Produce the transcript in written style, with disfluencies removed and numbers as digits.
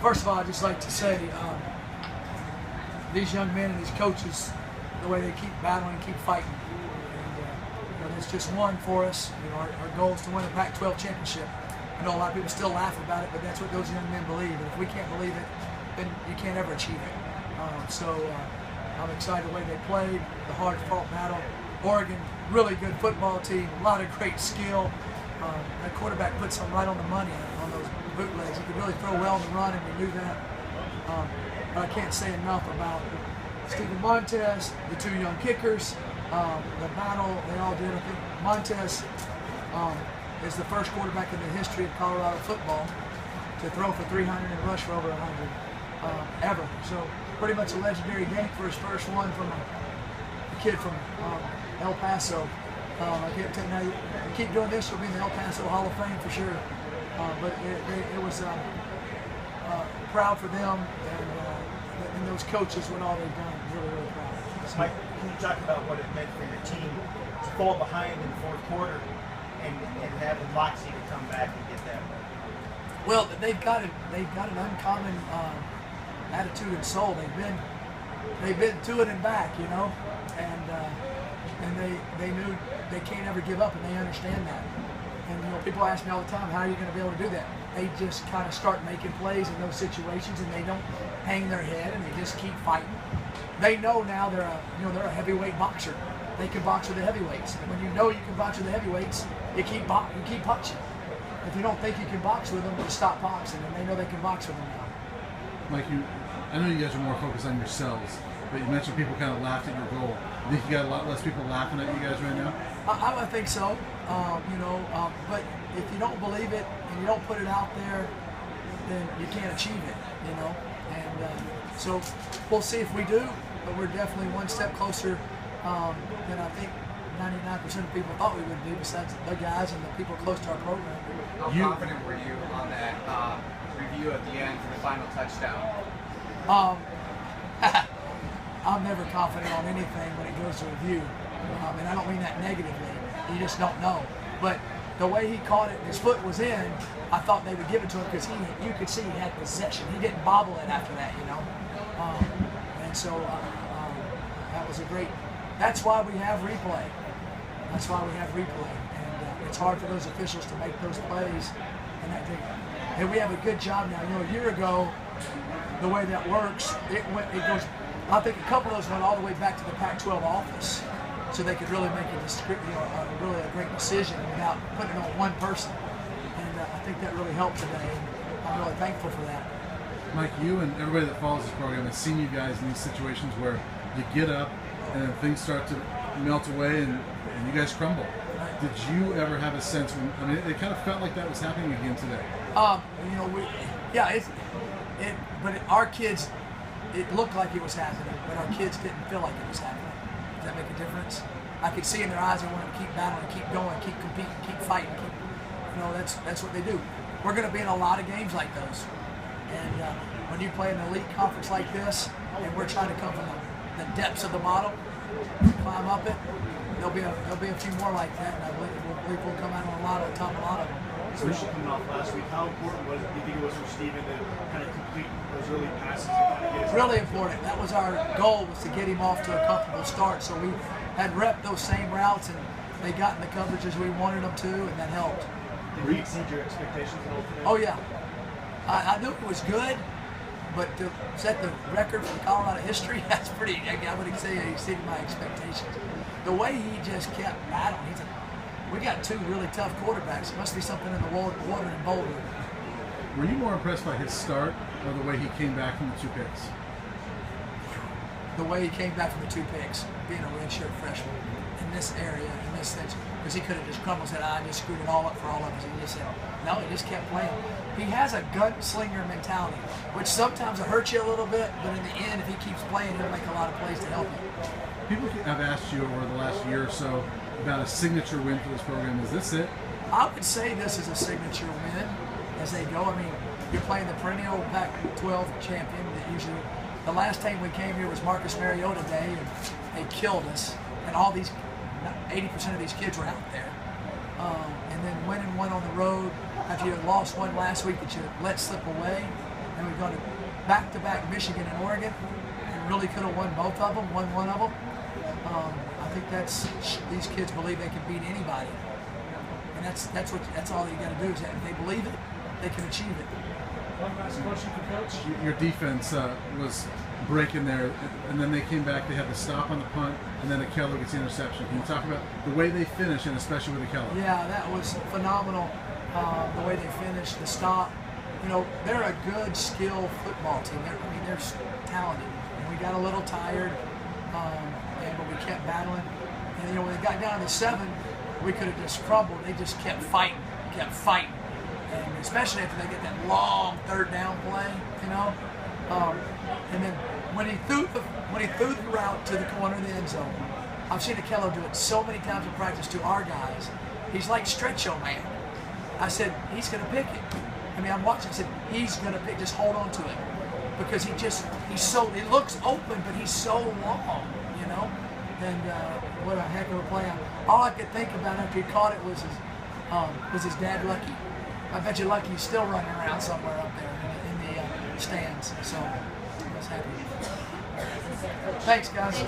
First of all, I'd just like to say these young men and these coaches, the way they keep battling, keep fighting. And it's just one for us. Our goal is to win the Pac-12 championship. I know a lot of people still laugh about it, but that's what those young men believe. And if we can't believe it, then you can't ever achieve it. I'm excited the way they played, the hard-fought battle. Oregon, really good football team, a lot of great skill. That quarterback puts them right on the money on those bootlegs. He could really throw well in the run, and we knew that. But I can't say enough about Stephen Montez, the two young kickers, the battle they all did. I think Montez is the first quarterback in the history of Colorado football to throw for 300 and rush for over 100 ever. So pretty much a legendary game for his first one from a kid from El Paso. I can't tell you now, you keep doing this, you'll be in the El Paso Hall of Fame for sure. But it was proud for them and those coaches with all they've done. Really, really proud. So, Mike, can you talk about what it meant for your team to fall behind in the fourth quarter and have the moxie to come back and get that one? Well, they've got an uncommon attitude and soul. They've been to it and back, and they knew they can't ever give up, and they understand that. And people ask me all the time, how are you going to be able to do that? They just kind of start making plays in those situations, and they don't hang their head, and they just keep fighting. They know now they're a heavyweight boxer. They can box with the heavyweights, and when you know you can box with the heavyweights, you keep punching. If you don't think you can box with them, you stop boxing, and they know they can box with them now. Mike, I know you guys are more focused on yourselves, but you mentioned people kind of laughed at your goal. You think you got a lot less people laughing at you guys right now? I think so. But if you don't believe it and you don't put it out there, then you can't achieve it. And so we'll see if we do. But we're definitely one step closer than I think 99% of people thought we would be, besides the guys and the people close to our program. How confident were you on that review at the end for the final touchdown? I'm never confident on anything when it goes to review, and I don't mean that negatively. You just don't know. But the way he caught it, his foot was in, I thought they would give it to him because you could see he had possession. He didn't bobble it after that, and so that was a great. That's why we have replay. That's why we have replay, and it's hard for those officials to make those plays. And we have a good job now. A year ago, the way that works, it goes. I think a couple of those went all the way back to the Pac-12 office, so they could really make a great decision without putting it on one person. And I think that really helped today. And I'm really thankful for that. Mike, you and everybody that follows this program has seen you guys in these situations where you get up and then things start to melt away and you guys crumble. Right. Did you ever have a sense when? It kind of felt like that was happening again today. But our kids. It looked like it was happening, but our kids didn't feel like it was happening. Does that make a difference? I could see in their eyes they wanted to keep battling, keep going, keep competing, keep fighting. That's what they do. We're going to be in a lot of games like those. And when you play an elite conference like this, and we're trying to come from the depths of the model, climb up it, there'll be a few more like that, and I believe we'll come out on top of a lot of them. Especially coming off last week, how important was it? Do you think it was for Stephen to kind of complete those early passes and kind of get his really important. That was our goal, was to get him off to a comfortable start. So we had repped those same routes, and they got in the coverages we wanted them to, and that helped. Did he exceed your expectations at all today? Oh yeah, I knew it was good, but to set the record for Colorado history, that's pretty. I would say he exceeded my expectations. The way he just kept battling, we got two really tough quarterbacks. There must be something in the water in Boulder. Were you more impressed by his start or the way he came back from the 2 picks? The way he came back from the 2 picks, being a redshirt freshman in this area, in this sense, because he could have just crumbled and said, I just screwed it all up for all of us. He just said, no, he just kept playing. He has a gunslinger mentality, which sometimes it hurts you a little bit, but in the end, if he keeps playing, he'll make a lot of plays to help you. People have asked you over the last year or so about a signature win for this program. Is this it? I would say this is a signature win as they go. You're playing the perennial Pac-12 champion that usually, the last time we came here was Marcus Mariota Day, and they killed us. And all these, 80% of these kids were out there. And then winning one on the road after you had lost one last week that you let slip away. and we go to back-to-back Michigan and Oregon, and really could have won both of them, won one of them. I think these kids believe they can beat anybody, and that's all you got to do is that if they believe it, they can achieve it. One last question for Coach. Your defense was breaking there, and then they came back. They had the stop on the punt, and then Akello gets the interception. Can you talk about the way they finished, and especially with Akello? Yeah, that was phenomenal. The way they finished, the stop. You know, they're a good, skilled football team. They're talented. And we got a little tired, but we kept battling. And, you know, when they got down to 7, we could have just crumbled. They just kept fighting. And especially after they get that long 3rd down play, you know. And then when he threw the route to the corner of the end zone, I've seen Akello do it so many times in practice to our guys. He's like Stretch-O Man. I said, he's going to pick it. I mean, I'm watching. I said, he's going to pick. Just hold on to it, because he's so. It looks open, but he's so long, you know. And what a heck of a play! All I could think about after he caught it was his dad, Lucky. I bet you Lucky's still running around somewhere up there in the stands. So I was happy. Thanks, guys.